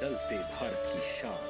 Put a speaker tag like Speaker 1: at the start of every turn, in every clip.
Speaker 1: बदलते भारत की शान।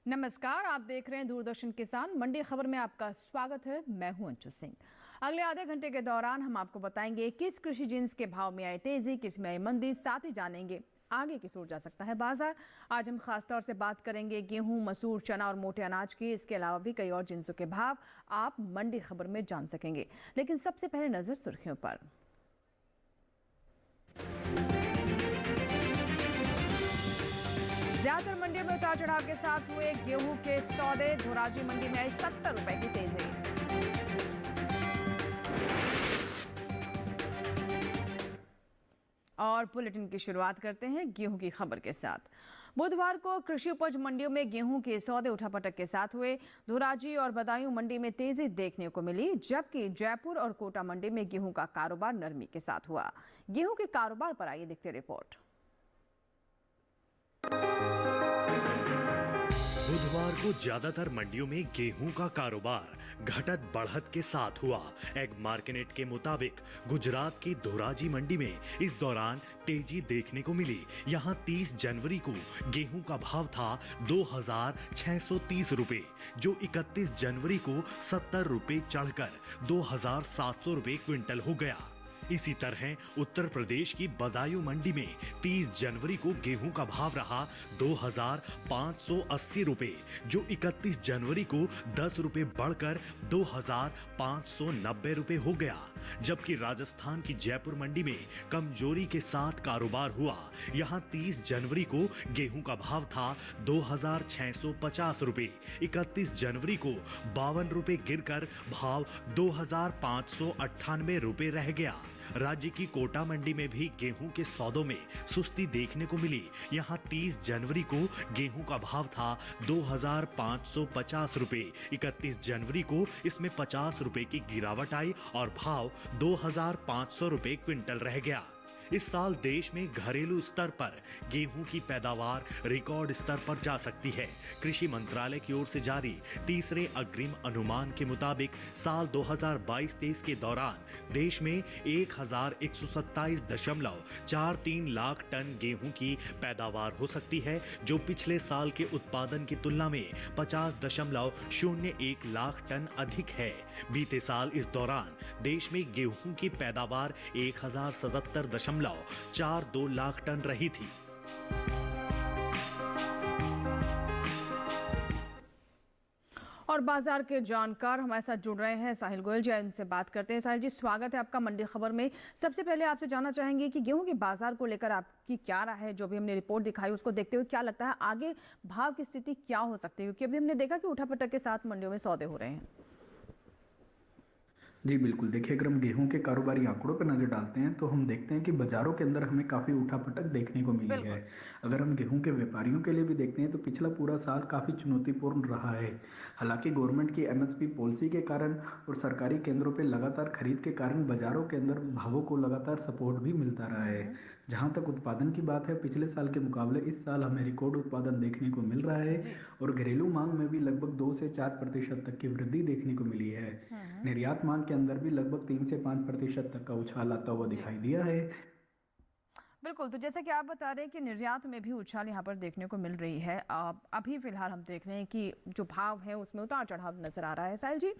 Speaker 2: नमस्कार, आप देख रहे हैं दूरदर्शन किसान मंडी खबर में आपका स्वागत है। मैं हूं अंशु सिंह। अगले आधे घंटे के दौरान हम आपको बताएंगे किस कृषि जिन्स के भाव में आई तेजी, किस में आई मंदी, साथ ही जानेंगे आगे किस ओर जा सकता है बाजार। आज हम खास तौर से बात करेंगे गेहूं, मसूर, चना और मोटे अनाज की। इसके अलावा भी कई और जिन्सों के भाव आप मंडी खबर में जान सकेंगे। लेकिन सबसे पहले नजर सुर्खियों पर। ज्यादातर मंडियों में उतार चढ़ाव के साथ हुए गेहूं के सौदे। धोराजी मंडी में आई 70 रुपए की तेजी। और बुलेटिन की शुरुआत करते हैं गेहूं की खबर के साथ। बुधवार को कृषि उपज मंडियों में गेहूं के सौदे उठापटक के साथ हुए। धोराजी और बदायूं मंडी में तेजी देखने को मिली, जबकि जयपुर और कोटा मंडी में गेहूं का कारोबार नरमी के साथ हुआ। गेहूं के कारोबार पर आइए देखते रिपोर्ट।
Speaker 3: बुधवार को ज्यादातर मंडियों में गेहूं का कारोबार घटत बढ़त के साथ हुआ। एग मार्केट के मुताबिक गुजरात की धोराजी मंडी में इस दौरान तेजी देखने को मिली। यहां 30 जनवरी को गेहूं का भाव था 2,630 रुपए, जो 31 जनवरी को 70 रुपए चढ़कर 2,700 रुपए क्विंटल हो गया। इसी तरह उत्तर प्रदेश की बदायूं मंडी में 30 जनवरी को गेहूं का भाव रहा 2,580 रुपए, जो 31 जनवरी को 10 रुपए बढ़कर 2,590 रुपए हो गया। जबकि राजस्थान की जयपुर मंडी में कमजोरी के साथ कारोबार हुआ। यहां 30 जनवरी को गेहूं का भाव था 2,650 रुपए, 31 जनवरी को 52 रुपए गिरकर भाव 2,598 रुपए रह गया। राज्य की कोटा मंडी में भी गेहूं के सौदों में सुस्ती देखने को मिली। यहां 30 जनवरी को गेहूं का भाव था 2,550 रुपए, 31 जनवरी को इसमें 50 रुपए की गिरावट आई और भाव 2,500 रुपए क्विंटल रह गया। इस साल देश में घरेलू स्तर पर गेहूं की पैदावार रिकॉर्ड स्तर पर जा सकती है। कृषि मंत्रालय की ओर से जारी तीसरे अग्रिम अनुमान के मुताबिक साल 2022-23 के दौरान देश में 1,127.43 लाख टन गेहूं की पैदावार हो सकती है, जो पिछले साल के उत्पादन की तुलना में 50.01 लाख टन अधिक है। बीते साल इस दौरान देश में गेहूं की पैदावार 1,077.42 लाख टन रही थी।
Speaker 2: और बाजार के जानकार हमारे साथ जुड़ रहे हैं साहिल गोयल जी, उनसे बात करते हैं। साहिल जी, स्वागत है आपका मंडी खबर में। सबसे पहले आपसे जानना चाहेंगे कि गेहूं के बाजार को लेकर आपकी क्या राय है। जो भी हमने रिपोर्ट दिखाई उसको देखते हुए क्या लगता है आगे भाव की स्थिति क्या हो सकती है, क्योंकि अभी हमने देखा कि उठापटक के साथ मंडियों में सौदे हो रहे हैं।
Speaker 4: जी बिल्कुल, देखिए अगर हम गेहूं के कारोबारी आंकड़ों पर नजर डालते हैं तो हम देखते हैं कि बाजारों के अंदर हमें काफी उठापटक देखने को मिली है। अगर हम गेहूं के व्यापारियों के लिए भी देखते हैं तो पिछला पूरा साल काफी चुनौतीपूर्ण रहा है। हालांकि गवर्नमेंट की एमएसपी पॉलिसी के कारण और सरकारी केंद्रों पर लगातार खरीद के कारण बाजारों के अंदर भावों को लगातार सपोर्ट भी मिलता रहा है। जहां तक उत्पादन की बात है, पिछले साल के मुकाबले इस साल हमें रिकॉर्ड उत्पादन देखने को मिल रहा है और घरेलू मांग में भी लगभग 2 से 4% तक की वृद्धि देखने को मिली है। निर्यात मांग के अंदर भी लगभग 3 से 5% तक का उछाल आता हुआ दिखाई दिया है।
Speaker 2: बिल्कुल, तो जैसा कि आप बता रहे हैं कि निर्यात में भी उछाल यहाँ पर देखने को मिल रही है। अभी फिलहाल हम देख रहे हैं कि जो भाव है उसमें उतार चढ़ाव नजर आ रहा है। साहिल जी,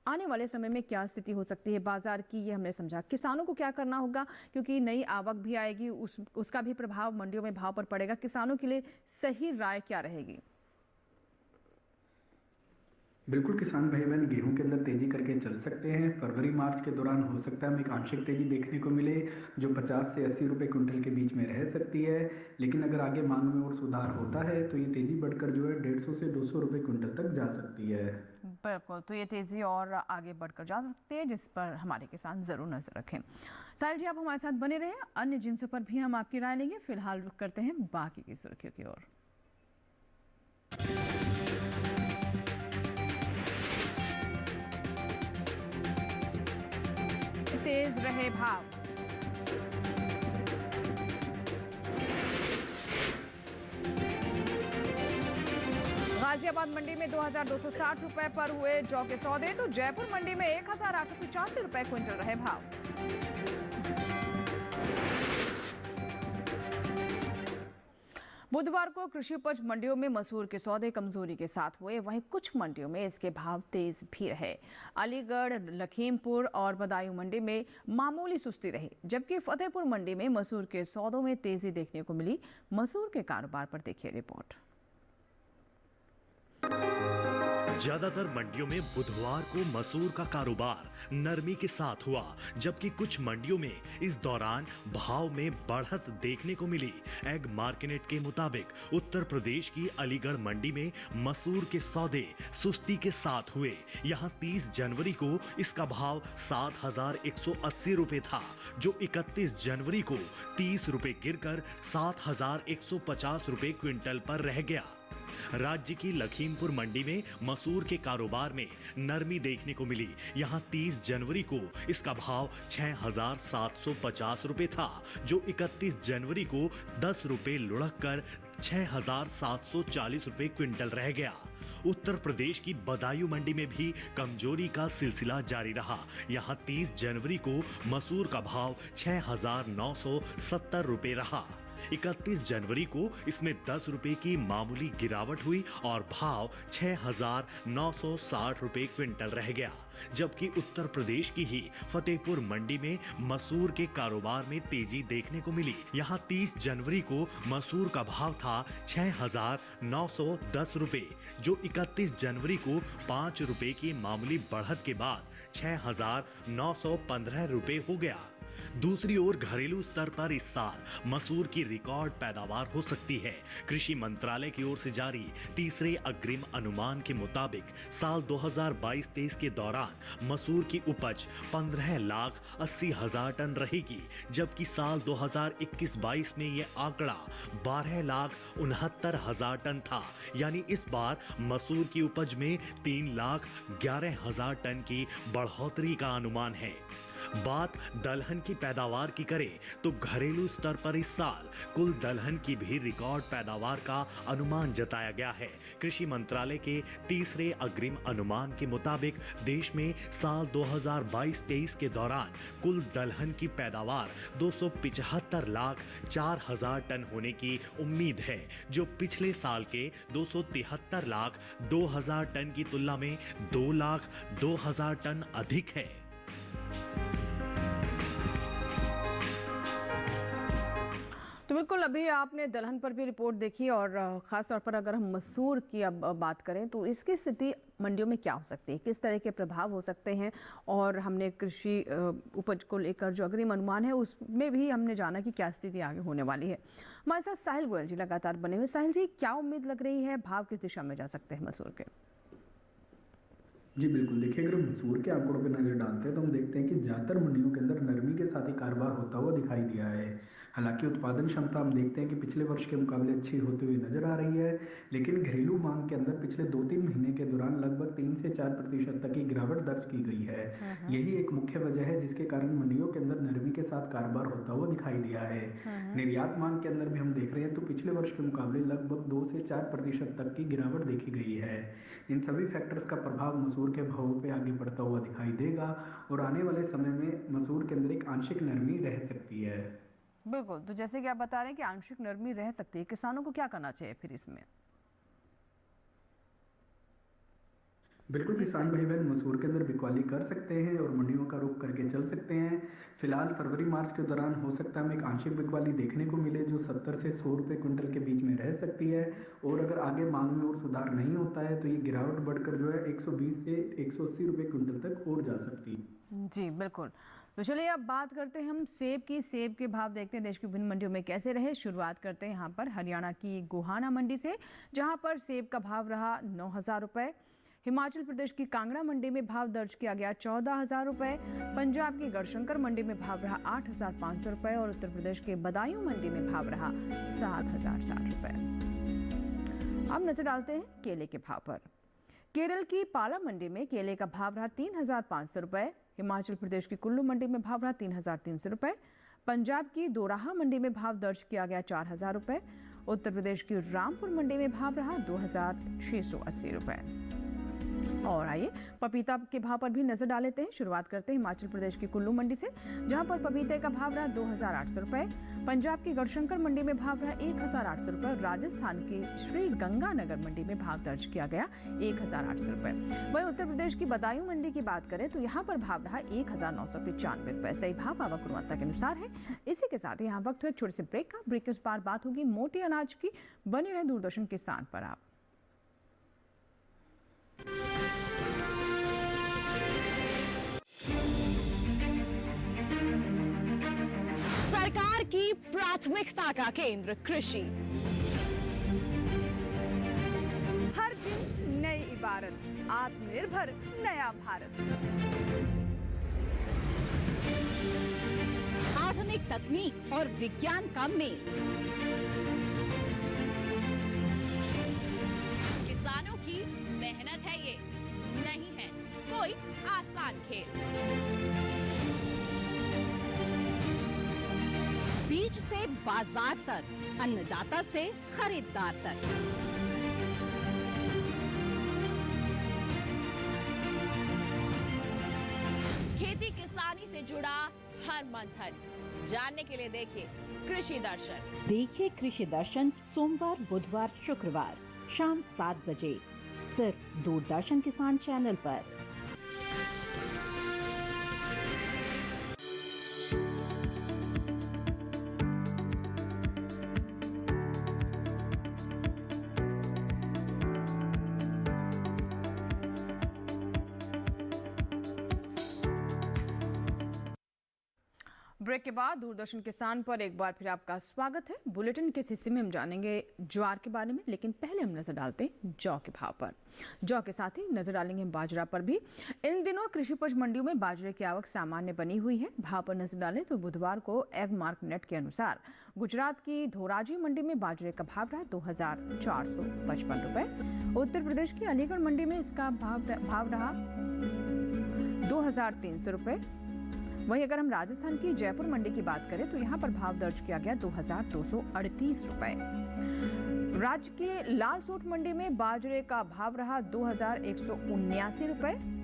Speaker 2: आने वाले समय में क्या स्थिति हो सकती है बाजार की, ये हमने समझा। किसानों को क्या करना होगा, क्योंकि नई आवक भी आएगी, उसका भी प्रभाव मंडियों में भाव पर पड़ेगा। किसानों के लिए सही राय क्या रहेगी?
Speaker 4: बिल्कुल किसान भाई बहन गेहूं के अंदर तेजी करके चल सकते हैं। फरवरी मार्च के दौरान हो सकता है हमें एक आंशिक तेजी देखने को मिले जो 50 से 80 रुपए क्विंटल के बीच में रह सकती है। लेकिन अगर आगे मांग में और सुधार होता है तो ये तेजी बढ़कर जो है 150 से 200 रुपए क्विंटल तक जा सकती है।
Speaker 2: बिल्कुल, तो ये तेजी और आगे बढ़कर जा सकती है जिस पर हमारे किसान जरूर नजर रखें। साहिल जी, आप हमारे साथ बने रहें, अन्य जिनसों पर भी हम आपकी राय लेंगे। फिलहाल रुक करते हैं बाकी की सुर्खियों की ओर। तेज रहे भाव। गाजियाबाद मंडी में 2260 रुपए पर हुए जौ के सौदे, तो जयपुर मंडी में 1885 रुपए क्विंटल रहे भाव। बुधवार को कृषि उपज मंडियों में मसूर के सौदे कमजोरी के साथ हुए, वहीं कुछ मंडियों में इसके भाव तेज भी रहे। अलीगढ़, लखीमपुर और बदायूं मंडी में मामूली सुस्ती रही, जबकि फतेहपुर मंडी में मसूर के सौदों में तेजी देखने को मिली। मसूर के कारोबार पर देखिए रिपोर्ट।
Speaker 3: ज्यादातर मंडियों में बुधवार को मसूर का कारोबार नरमी के साथ हुआ, जबकि कुछ मंडियों में इस दौरान भाव में बढ़त देखने को मिली। एग मार्केट के मुताबिक उत्तर प्रदेश की अलीगढ़ मंडी में मसूर के सौदे सुस्ती के साथ हुए। यहां 30 जनवरी को इसका भाव 7,180 रुपए था, जो 31 जनवरी को 30 रुपए गिरकर 7,150 रुपए क्विंटल पर रह गया। राज्य की लखीमपुर मंडी में मसूर के कारोबार में नरमी देखने को मिली। यहां 30 जनवरी को इसका भाव 6,750 रुपए था, जो 31 जनवरी को 10 रुपए लुढ़क कर 6,740 रुपए क्विंटल रह गया। उत्तर प्रदेश की बदायूं मंडी में भी कमजोरी का सिलसिला जारी रहा। यहां 30 जनवरी को मसूर का भाव 6,970 रुपए रहा। 31 जनवरी को इसमें 10 रुपए की मामूली गिरावट हुई और भाव 6,960 रुपए क्विंटल रह गया। जबकि उत्तर प्रदेश की ही फतेहपुर मंडी में मसूर के कारोबार में तेजी देखने को मिली। यहां 30 जनवरी को मसूर का भाव था 6,910 रुपए, जो 31 जनवरी को 5 रुपए की मामूली बढ़त के बाद 6,915 रुपए हो गया। दूसरी ओर घरेलू स्तर पर इस साल मसूर की रिकॉर्ड पैदावार हो सकती है। कृषि मंत्रालय की ओर से जारी तीसरे अग्रिम अनुमान के मुताबिक साल 2022-23 के दौरान मसूर की उपज 15,80,000 टन रहेगी, जबकि साल 2021-22 में यह आंकड़ा 12,69,000 टन था। यानी इस बार मसूर की उपज में 3,11,000 टन की बढ़ोतरी का अनुमान है। बात दलहन की पैदावार की करें तो घरेलू स्तर पर इस साल कुल दलहन की भी रिकॉर्ड पैदावार का अनुमान जताया गया है। कृषि मंत्रालय के तीसरे अग्रिम अनुमान के मुताबिक देश में साल 2022-23 के दौरान कुल दलहन की पैदावार 275,04,000 टन होने की उम्मीद है, जो पिछले साल के 273,02,000 टन की तुलना में 2,02,000 टन अधिक है।
Speaker 2: तो बिल्कुल, अभी आपने दलहन पर भी रिपोर्ट देखी और ख़ास तौर पर अगर हम मसूर की अब बात करें तो इसकी स्थिति मंडियों में क्या हो सकती है, किस तरह के प्रभाव हो सकते हैं, और हमने कृषि उपज को लेकर जो अग्रिम अनुमान है उसमें भी हमने जाना कि क्या स्थिति आगे होने वाली है। हमारे साथ साहिल गोयल जी लगातार बने हुए। साहिल जी, क्या उम्मीद लग रही है, भाव किस दिशा में जा सकते हैं मसूर के?
Speaker 4: जी बिल्कुल, देखिए अगर मसूर के आंकड़ों पर नजर डालते हैं तो हम देखते हैं कि ज़्यादातर मंडियों के अंदर नरमी के साथ ही कारोबार होता हुआ दिखाई दिया है। हालांकि उत्पादन क्षमता हम देखते हैं कि पिछले वर्ष के मुकाबले अच्छी होती हुई नजर आ रही है, लेकिन घरेलू मांग के अंदर पिछले 2-3 महीने के दौरान लगभग 3 से 4% तक की गिरावट दर्ज की गई है। यही एक मुख्य वजह है जिसके कारण मंडियों के अंदर नरमी के साथ कारोबार होता हुआ दिखाई दिया है। निर्यात मांग के अंदर भी हम देख रहे हैं तो पिछले वर्ष के मुकाबले लगभग 2 से 4% तक की गिरावट देखी गई है। इन सभी फैक्टर्स का प्रभाव मसूर के भावों पे आगे बढ़ता हुआ दिखाई देगा और आने वाले समय में मसूर के अंदर एक आंशिक नरमी रह सकती है।
Speaker 2: बिल्कुल, तो जैसे कि आप बता रहे हैं कि आंशिक नरमी रह सकती है, किसानों को क्या करना चाहिए फिर इसमें?
Speaker 4: बिल्कुल किसान भाई बहन मसूर के अंदर बिकवाली कर सकते हैं और मंडियों का रुख करके चल सकते हैं। फिलहाल फरवरी मार्च के दौरान हो सकता है हमें एक आंशिक बिकवाली देखने को मिले जो 70 से 100 रुपये क्विंटल के बीच में रह सकती है। और अगर आगे मांग में और सुधार नहीं होता है तो ये गिरावट बढ़कर जो है 120 से 180 रुपये क्विंटल तक और जा सकती है।
Speaker 2: जी बिल्कुल। तो चलिए अब बात करते हैं हम सेब की। सेब के भाव देखते हैं देश की विभिन्न मंडियों में कैसे रहे। शुरुआत करते हैं यहाँ पर हरियाणा की गोहाना मंडी से, जहाँ पर सेब का भाव रहा 9,000 रुपये। हिमाचल प्रदेश की कांगड़ा मंडी में भाव दर्ज किया गया 14,000 रुपये। पंजाब की गढ़शंकर मंडी में भाव रहा 8,500 रुपये और उत्तर प्रदेश के बदायूं मंडी में भाव रहा 7,060 रुपये। अब नजर डालते हैं केले के भाव पर। केरल की पाला मंडी में केले का भाव रहा 3,500 रुपये। हिमाचल प्रदेश की कुल्लू मंडी में भाव रहा 3,300 रुपये। पंजाब की दोराहा मंडी में भाव दर्ज किया गया 4,000 रुपये। उत्तर प्रदेश की रामपुर मंडी में भाव रहा 2,680 रुपये। और आइए पपीता के भाव पर भी नजर डाल लेते हैं। शुरुआत करते हैं हिमाचल प्रदेश की कुल्लू मंडी से, जहां पर पपीते का भाव रहा 2,800 रुपये। पंजाब की गढ़शंकर मंडी में भाव रहा 1,800 रुपये और राजस्थान की श्री गंगानगर मंडी में भाव दर्ज किया गया 1,800 रुपये। वहीं उत्तर प्रदेश की बदायूं मंडी की बात करें तो यहाँ पर भाव रहा 1,995 रुपये। सही भाव आवक गुणवत्ता के अनुसार है। इसी के साथ यहाँ वक्त हुए एक छोटे से ब्रेक का। ब्रेक के उस पार बात होगी मोटे अनाज की। बने रहे दूरदर्शन किसान पर आप।
Speaker 5: सरकार की प्राथमिकता का केंद्र कृषि।
Speaker 2: हर दिन नई इबारत, आत्मनिर्भर नया भारत।
Speaker 5: आधुनिक तकनीक और विज्ञान का मेल। किसानों की मेहनत है ये, नहीं है कोई आसान खेल। बीज से बाजार तक, अन्नदाता से खरीदार तक। खेती किसानी से जुड़ा हर मंथन जानने के लिए देखिए कृषि दर्शन।
Speaker 6: देखिए कृषि दर्शन सोमवार, बुधवार, शुक्रवार शाम 7 बजे सिर्फ दूरदर्शन किसान चैनल पर।
Speaker 2: ब्रेक के बाद दूरदर्शन किसान पर एक बार फिर आपका स्वागत है। बुलेटिन के इस हिस्से में हम जानेंगे ज्वार के बारे में, लेकिन पहले हम नजर डालते हैं जौ के भाव पर। जौ के साथ ही नजर डालेंगे हम बाजरा पर भी। इन दिनों कृषि उपज मंडियों में बाजरे की आवक सामान्य बनी हुई है। भाव पर नजर डालें तो बुधवार को एग मार्क नेट के अनुसार गुजरात की धोराजी मंडी में बाजरे का भाव रहा 2,455 रुपये। उत्तर प्रदेश की अलीगढ़ मंडी में इसका भाव रहा 2,300 रुपये। वहीं अगर हम राजस्थान की जयपुर मंडी की बात करें तो यहाँ पर भाव दर्ज किया गया 2,238 रुपये। राज्य के लालसोट मंडी में बाजरे का भाव रहा 2,179 रुपये।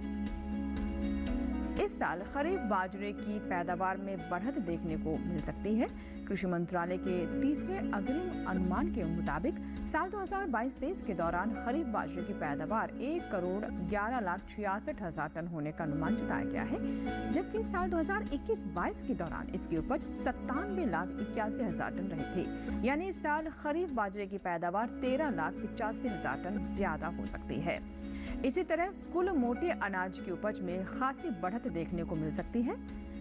Speaker 2: इस साल खरीफ बाजरे की पैदावार में बढ़त देखने को मिल सकती है। कृषि मंत्रालय के तीसरे अग्रिम अनुमान के मुताबिक साल 2022-23 के दौरान खरीफ बाजरे की पैदावार 1,11,66,000 टन होने का अनुमान जताया गया है, जबकि साल 2021-22 के दौरान इसकी उपज 97,81,000 टन रही थी। यानी इस साल खरीफ बाजरे की पैदावार 13,85,000 टन ज्यादा हो सकती है। इसी तरह कुल मोटे अनाज की उपज में खासी बढ़त देखने को मिल सकती है।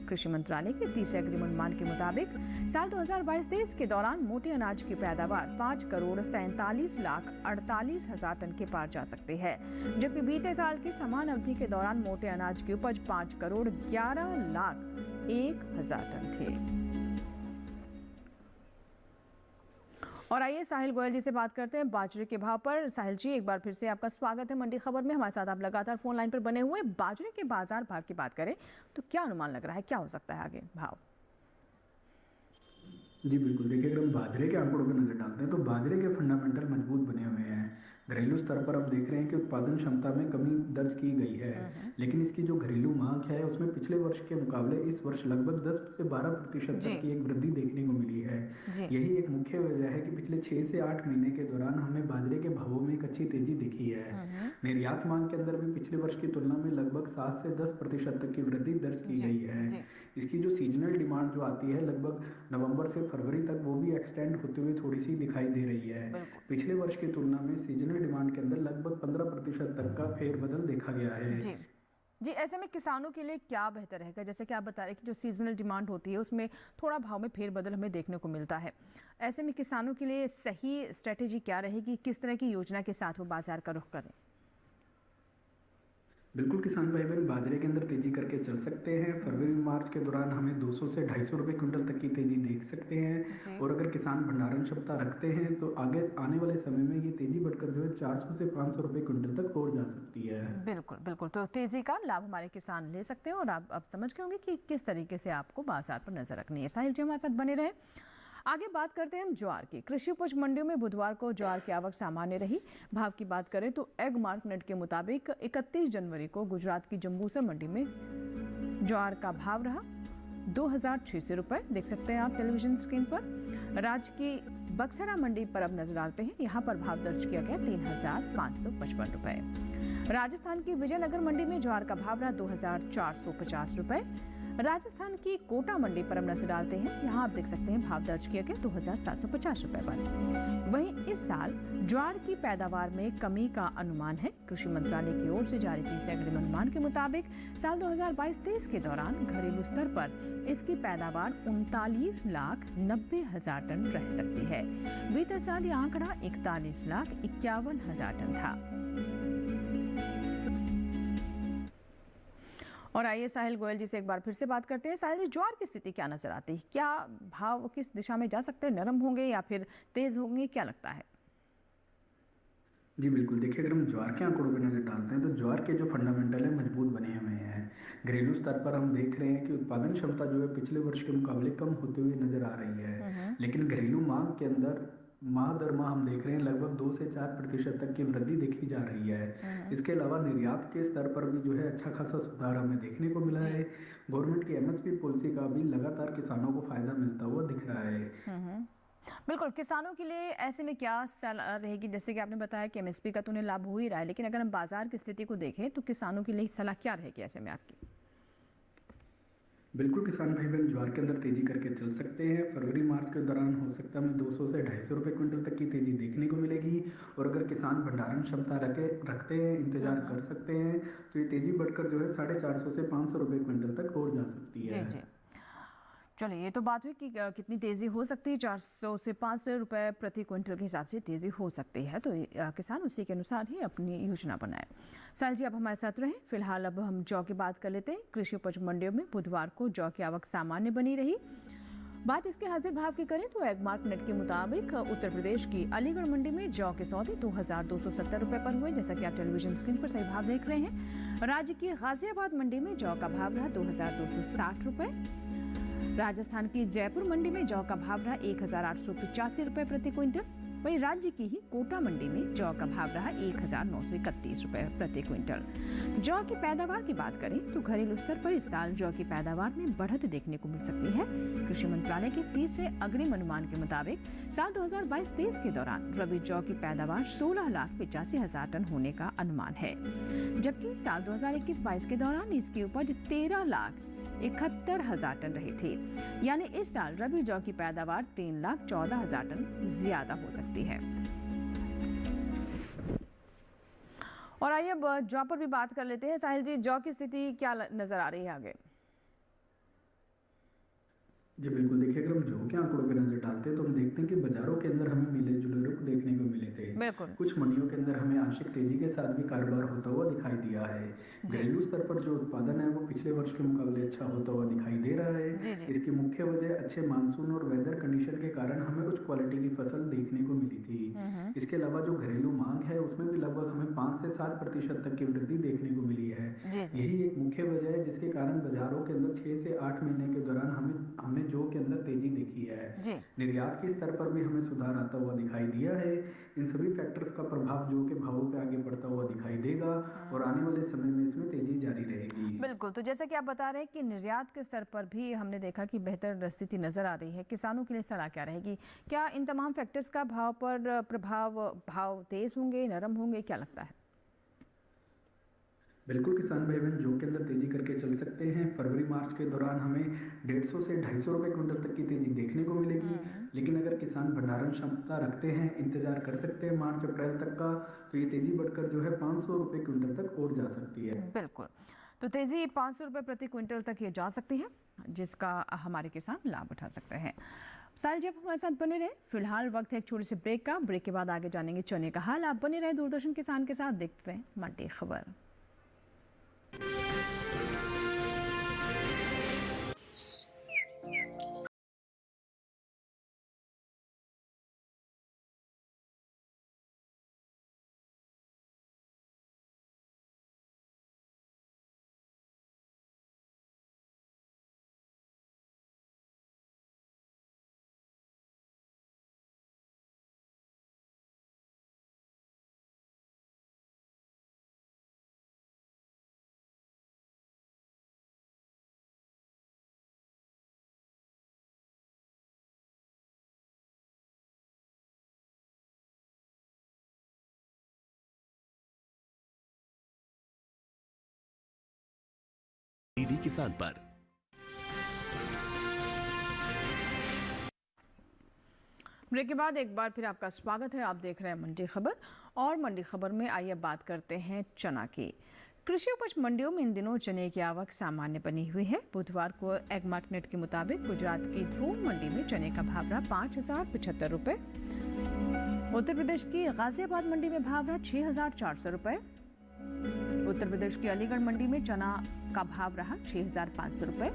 Speaker 2: कृषि मंत्रालय के तीसरे अग्रिम अनुमान के मुताबिक साल 2022-23 के दौरान मोटे अनाज की पैदावार 5,47,48,000 टन के पार जा सकती है, जबकि बीते साल की समान अवधि के दौरान मोटे अनाज की उपज 5,11,01,000 टन थी। और आइए साहिल गोयल जी से बात करते हैं बाजरे के भाव पर। साहिल जी, एक बार फिर से आपका स्वागत है मंडी खबर में। हमारे साथ आप लगातार फोन लाइन पर बने हुए। बाजरे के बाजार भाव की बात करें तो क्या अनुमान लग रहा है, क्या हो सकता है आगे भाव?
Speaker 4: जी बिल्कुल, देखिए अगर हम बाजरे के आंकड़ों पर नजर डालते हैं तो बाजरे के फंडामेंटल मजबूत बने हुए हैं। घरेलू स्तर पर आप देख रहे हैं कि उत्पादन क्षमता में कमी दर्ज की गई है, लेकिन इसकी जो घरेलू मांग है उसमें पिछले वर्ष के मुकाबले इस वर्ष लगभग 10 से 12% तक की एक वृद्धि देखने को मिली है। यही एक मुख्य वजह है कि पिछले 6 से 8 महीने के दौरान हमें बाजरे के भावों में एक अच्छी तेजी दिखी है। निर्यात मांग के अंदर भी पिछले वर्ष की तुलना में लगभग 7 से 10% तक की वृद्धि दर्ज की गई है। इसकी जो सीजनल डिमांड जो आती है लगभग नवंबर से फरवरी तक, वो भी एक्सटेंड होते हुए थोड़ी सी दिखाई दे रही है। पिछले वर्ष की तुलना में सीजनल डिमांड के अंदर लगभग 15% तक का फेरबदल देखा गया है।
Speaker 2: जी, ऐसे में किसानों के लिए क्या बेहतर रहेगा? जैसे कि आप बता रहे हैं कि जो सीजनल डिमांड होती है उसमें थोड़ा भाव में फेरबदल हमें देखने को मिलता है। ऐसे में किसानों के लिए सही स्ट्रेटेजी क्या रहेगी? किस तरह की योजना के साथ वो बाजार का रुख करें?
Speaker 4: बिल्कुल किसान भाई बहन, बाजरे के अंदर तेजी करके चल सकते हैं। फरवरी मार्च के दौरान हमें 200 से 250 रुपए क्विंटल तक की तेजी देख सकते हैं। और अगर किसान भंडारण क्षमता रखते हैं तो आगे आने वाले समय में ये तेजी बढ़कर जो है 400 से 500 रुपए क्विंटल तक और जा सकती है।
Speaker 2: बिल्कुल बिल्कुल, तो तेजी का लाभ हमारे किसान ले सकते हैं। और आप अब समझ गए होंगे कि किस तरीके से आपको बाजार पर नजर रखनी है। साहिल जी हमारे साथ बने रहे। आगे बात करते हैं हम ज्वार की। कृषि उपज मंडियों में बुधवार को ज्वार की आवक सामान्य रही। भाव की बात करें तो एग मार्केट के मुताबिक 31 जनवरी को गुजरात की जंबूसर मंडी में ज्वार का भाव रहा 2600 रुपये। देख सकते हैं आप टेलीविजन स्क्रीन पर। राज्य की बक्सरा मंडी पर अब नजर डालते हैं। यहाँ पर भाव दर्ज किया गया 3555 रुपये। राजस्थान की विजयनगर मंडी में ज्वार का भाव रहा 2450 रुपये। राजस्थान की कोटा मंडी पर हम नजर डालते हैं। यहाँ आप देख सकते हैं भाव दर्ज किया गया 2750 रुपये पर। वहीं इस साल ज्वार की पैदावार में कमी का अनुमान है। कृषि मंत्रालय की ओर से जारी तीसरे अग्रिम अनुमान के मुताबिक साल 2022-23 के दौरान घरेलू स्तर पर इसकी पैदावार 39,90,000 टन रह सकती है। बीते साल ये आंकड़ा 41,51,000 टन था। और आइए साहिल गोयल जी से एक बार फिर से बात करते हैं। साहिल जी, ज्वार की स्थिति क्या नजर आती है? क्या भाव किस दिशा में जा सकते हैं? नरम होंगे या फिर तेज होंगे, क्या लगता है?
Speaker 4: जी बिल्कुल, देखिए अगर हम ज्वार के आंकड़ों पर नजर डालते हैं तो ज्वार के जो फंडामेंटल है मजबूत बने हुए हैं। घरेलू स्तर पर हम देख रहे हैं कि उत्पादन क्षमता जो है पिछले वर्ष के मुकाबले कम होते हुए नजर आ रही है। लेकिन घरेलू मांग के अंदर माह दर माह हम देख रहे हैं लगभग 2 से 4% तक की वृद्धि देखी जा रही है। इसके अलावा निर्यात के स्तर पर भी जो है अच्छा खासा सुधार हमें देखने को मिला है। गवर्नमेंट की एमएसपी पॉलिसी का भी लगातार किसानों को फायदा मिलता हुआ दिख रहा है।
Speaker 2: बिल्कुल, किसानों के लिए ऐसे में क्या सलाह रहेगी? जैसे कि आपने बताया कि एमएसपी का तो उन्हें लाभ हो ही रहा है, लेकिन अगर हम बाजार की स्थिति को देखें तो किसानों के लिए सलाह क्या रहेगी ऐसे में आपकी?
Speaker 4: बिल्कुल किसान भाई बहन, ज्वार के अंदर तेजी करके चल सकते हैं। फरवरी मार्च के दौरान हो सकता है हमें 200 से 250 रुपए क्विंटल तक की तेजी देखने को मिलेगी। और अगर किसान भंडारण क्षमता रखते हैं, इंतजार कर सकते हैं, तो ये तेजी बढ़कर जो है 450 से 500 रुपए क्विंटल तक और जा सकती है।
Speaker 2: जी। चलिए, ये तो बात हुई कि कितनी तेज़ी हो सकती है। 400 से 500 रुपये प्रति क्विंटल के हिसाब से तेज़ी हो सकती है, तो किसान उसी के अनुसार ही अपनी योजना बनाए। साहिल जी, अब हमारे साथ रहें। फिलहाल अब हम जौ की बात कर लेते हैं। कृषि उपज मंडियों में बुधवार को जौ की आवक सामान्य बनी रही। बात इसके हाजिर भाव की करें तो एगमार्क नेट के मुताबिक उत्तर प्रदेश की अलीगढ़ मंडी में जौ के सौदे 2270 रुपये पर हुए, जैसा कि आप टेलीविजन स्क्रीन पर सही भाव देख रहे हैं। राज्य की गाजियाबाद मंडी में जौ का भाव रहा 2260 रुपये। राजस्थान की जयपुर मंडी में जौ का भाव रहा 1885 रुपये प्रति क्विंटल। वहीं राज्य की ही कोटा मंडी में जौ का भाव रहा 1931 रुपये प्रति क्विंटल। जौ की पैदावार की बात करें तो घरेलू स्तर पर इस साल जौ की पैदावार में बढ़त देखने को मिल सकती है। कृषि मंत्रालय के तीसरे अग्रिम अनुमान के मुताबिक साल 2022-23 के दौरान रबी जौ की पैदावार 16,85,000 टन होने का अनुमान है, जबकि साल 2021-22 के दौरान इसकी उपज 13,71,000 टन रही थी। यानी इस साल रबी जौ की पैदावार 3,14,000 टन ज्यादा हो सकती है। और आइए अब जौ पर भी बात कर लेते हैं। साहिल जी, जौ की स्थिति क्या नजर आ रही है आगे?
Speaker 4: जी बिल्कुल, देखिए अगर हम जौ के आंकड़ों पर नजर डालते हैं तो हम देखते हैं कि बाजारों के अंदर हमें मिले जुले रुख देखने को मिले थे। कुछ मंडियों के अंदर हमें आंशिक तेजी के साथ भी कारोबार होता हुआ दिखाई दिया है। घरेलू स्तर पर जो उत्पादन है वो पिछले वर्ष के मुकाबले अच्छा होता हुआ दिखाई दे रहा है। इसकी मुख्य वजह अच्छे मानसून और वेदर कंडीशन के कारण हमें उच्च क्वालिटी की फसल देखने को मिली थी। इसके अलावा जो घरेलू मांग है उसमें भी लगभग हमें 5 से 7% तक की वृद्धि देखने को मिली है। यही एक मुख्य वजह है जिसके कारण बाजारों के अंदर 6 से 8 महीने के दौरान हमने जौ के अंदर तेजी देखी है। निर्यात के स्तर पर भी हमें सुधार आता हुआ दिखाई दिया है। इन सभी फैक्टर्स का प्रभाव जौ के भावों पे आगे बढ़ता हुआ दिखाई देगा और आने वाले समय में इसमें तेजी जारी रहेगी।
Speaker 2: बिल्कुल, तो जैसा कि आप बता रहे हैं कि निर्यात के स्तर पर भी हमने देखा कि बेहतर स्थिति नजर आ रही है। किसानों के लिए सलाह क्या रहेगी? क्या इन तमाम फैक्टर्स का भाव पर प्रभाव, भाव तेज होंगे, नरम होंगे, क्या लगता है?
Speaker 4: बिल्कुल किसान भाई बहन जौ के अंदर तेजी करके चल सकते हैं। फरवरी मार्च के दौरान हमें 150 से 250 रुपए क्विंटल तक की तेजी देखने को मिलेगी। लेकिन अगर किसान भंडारण क्षमता रखते हैं, इंतजार कर सकते हैं मार्च अप्रैल तक का, तो ये तेजी बढ़कर जो है 500 रुपए क्विंटल तक और जा सकती है।
Speaker 2: बिल्कुल, तो तेजी 500 रुपए प्रति क्विंटल तक ये जा सकती है, जिसका हमारे किसान लाभ उठा सकते हैं। साहिल जी, आप हमारे साथ बने रहे। फिलहाल वक्त है एक छोटी सी ब्रेक का। ब्रेक के बाद आगे जानेंगे चने का हाल। आप बने रहे दूरदर्शन किसान के साथ, देखते रहे मंडी खबर।
Speaker 7: डीडी किसान पर
Speaker 2: ब्रेक के बाद एक बार फिर आपका स्वागत है। आप देख रहे हैं मंडी खबर, और मंडी खबर में आइए बात करते हैं चना की। कृषि उपज मंडियों में इन दिनों चने की आवक सामान्य बनी हुई है। बुधवार को एग मार्केट के मुताबिक गुजरात की ध्रुव मंडी में चने का भाव रहा 5,075 रुपए। उत्तर प्रदेश की गाजियाबाद मंडी में भाव रहा 6,400 रुपए। उत्तर प्रदेश की अलीगढ़ मंडी में चना का भाव रहा 6,500 रुपए,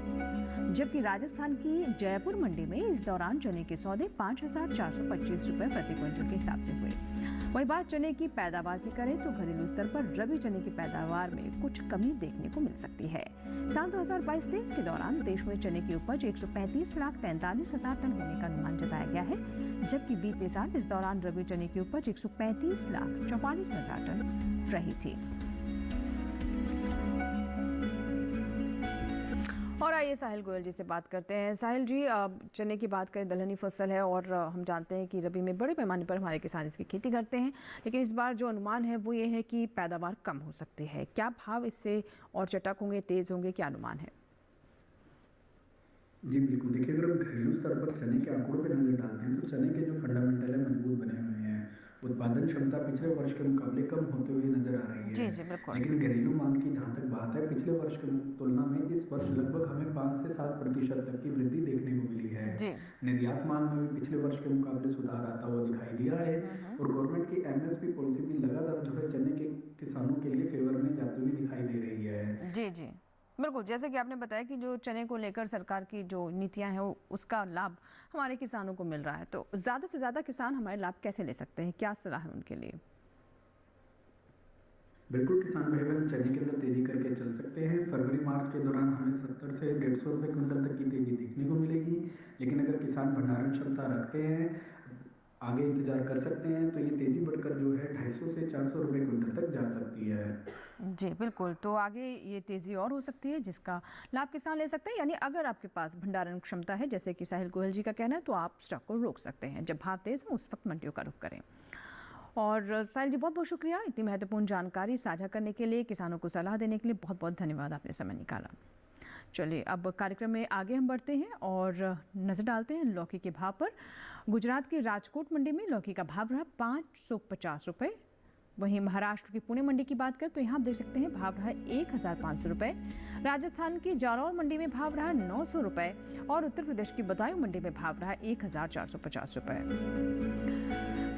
Speaker 2: जबकि राजस्थान की जयपुर मंडी में इस दौरान चने के सौदे 5,425 रुपए प्रति क्विंटल के हिसाब से हुए। वही बात चने की पैदावार की करें तो घरेलू स्तर पर रबी चने की पैदावार में कुछ कमी देखने को मिल सकती है। साल 2022-23 के दौरान देश में चने की उपज 135,43,000 टन होने का अनुमान जताया गया है, जबकि बीते साल इस दौरान रबी चने की उपज 135,44,000 टन रही थी। और आइए साहिल गोयल जी से बात करते हैं। साहिल जी, चने की बात करें, दलहनी फसल है और हम जानते हैं कि रबी में बड़े पैमाने पर हमारे किसान इसकी खेती करते हैं, लेकिन इस बार जो अनुमान है वो ये है कि पैदावार कम हो सकती है। क्या भाव इससे और चटक होंगे, तेज होंगे, क्या अनुमान है?
Speaker 4: जी बिल्कुल, देखिए अगर हम घरेलू स्तर पर चने के आंकड़ों पर नजर डालते हैं तो चने के जो फंडामेंटल है मजबूत बने हुए हैं। उत्पादन क्षमता पिछले वर्ष के मुकाबले कम होते हुए नजर आ रही है।
Speaker 2: जी जी बिल्कुल।
Speaker 4: लेकिन घरेलू मांग की जहाँ तक बात है, पिछले वर्ष की तुलना में इस वर्ष लगभग हमें 5 से 7% तक की वृद्धि देखने को मिली है। निर्यात मांग में भी पिछले वर्ष के मुकाबले सुधार आता हुआ दिखाई दिया है, और गवर्नमेंट की एमएसपी पॉलिसी भी लगातार जो है चने के किसानों के लिए फेवर में जाती हुई दिखाई दे रही है।
Speaker 2: जी जी बिल्कुल, जैसे कि आपने बताया कि जो चने को लेकर सरकार की जो नीतियां हैं उसका लाभ हमारे किसानों को मिल रहा है, तो ज़्यादा से ज़्यादा किसान हमारे लाभ कैसे ले सकते हैं, क्या सलाह है उनके लिए?
Speaker 4: बिल्कुल, किसान भाई बहन चने के अंदर तेजी करके चल सकते हैं। फरवरी मार्च के दौरान हमें 70 से 150 रुपए क्विंटल तक की तेजी देखने को मिलेगी। लेकिन अगर किसान भंडारण क्षमता रखते हैं, आगे इंतजार कर सकते हैं, तो ये तेजी बढ़कर जो है 250 से 400 रुपए क्विंटल तक जा सकती है।
Speaker 2: जी बिल्कुल, तो आगे ये तेज़ी और हो सकती है जिसका लाभ किसान ले सकते हैं। यानी अगर आपके पास भंडारण क्षमता है, जैसे कि साहिल गोयल जी का कहना है, तो आप स्टॉक को रोक सकते हैं। जब भाव तेज़ हो उस वक्त मंडियों का रुख करें। और साहिल जी, बहुत बहुत शुक्रिया इतनी महत्वपूर्ण जानकारी साझा करने के लिए, किसानों को सलाह देने के लिए बहुत बहुत धन्यवाद, आपने समय निकाला। चलिए अब कार्यक्रम में आगे हम बढ़ते हैं और नज़र डालते हैं लौकी के भाव पर। गुजरात की राजकोट मंडी में लौकी का भाव रहा 550 रुपये। वहीं महाराष्ट्र की पुणे मंडी की बात करें तो यहाँ आप देख सकते हैं भाव रहा 1,500 रुपये। राजस्थान की जालौर मंडी में भाव रहा 900 रुपये, और उत्तर प्रदेश की बदायूं मंडी में भाव रहा 1,450 रुपये।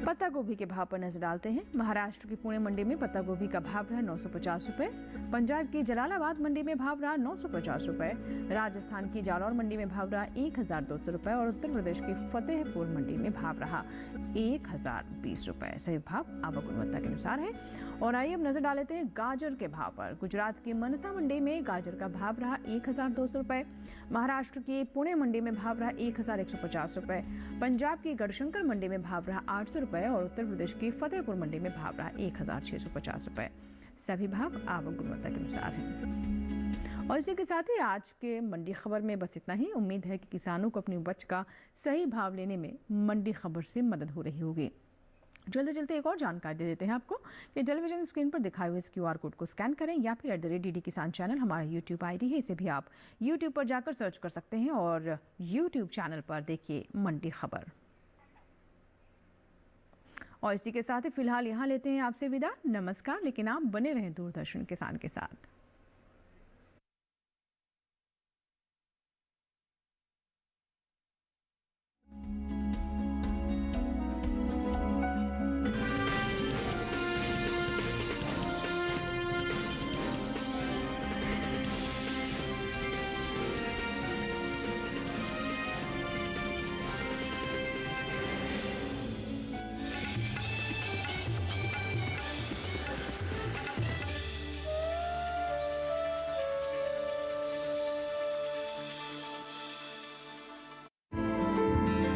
Speaker 2: पत्ता गोभी के भाव पर नजर डालते हैं। महाराष्ट्र की पुणे मंडी में पत्ता गोभी का भाव रहा 950 रुपये। पंजाब की जलालाबाद मंडी में भाव रहा 950 रुपये। राजस्थान की जालौर मंडी में भाव रहा 1,200 रुपये, और उत्तर प्रदेश की फतेहपुर मंडी में भाव रहा 1,020 रुपये। सही भाव आवक गुणवत्ता के अनुसार है। और आइए अब नजर डाल लेते हैं गाजर के भाव पर। गुजरात की मनसा मंडी में गाजर का भाव रहा 1,200 रुपये। महाराष्ट्र की पुणे मंडी में भाव रहा 1,150 रुपये। पंजाब की गढ़शंकर मंडी में भाव रहा 800 रुपये, और उत्तर प्रदेश की फतेहपुर मंडी में भाव रहा 1,650 रुपये। सभी भाव आवक गुणवत्ता के अनुसार हैं। और इसी के साथ ही आज के मंडी खबर में बस इतना ही। उम्मीद है कि किसानों को अपनी उपज का सही भाव लेने में मंडी खबर से मदद हो रही होगी। चलते चलते एक और जानकारी दे देते हैं आपको कि टेलीविजन स्क्रीन पर दिखाए हुए इस QR कोड को स्कैन करें या फिर @DD किसान चैनल हमारा YouTube ID है, इसे भी आप YouTube पर जाकर सर्च कर सकते हैं और YouTube चैनल पर देखिए मंडी खबर। और इसी के साथ ही फिलहाल यहाँ लेते हैं आपसे विदा। नमस्कार, लेकिन आप बने रहें दूरदर्शन किसान के साथ।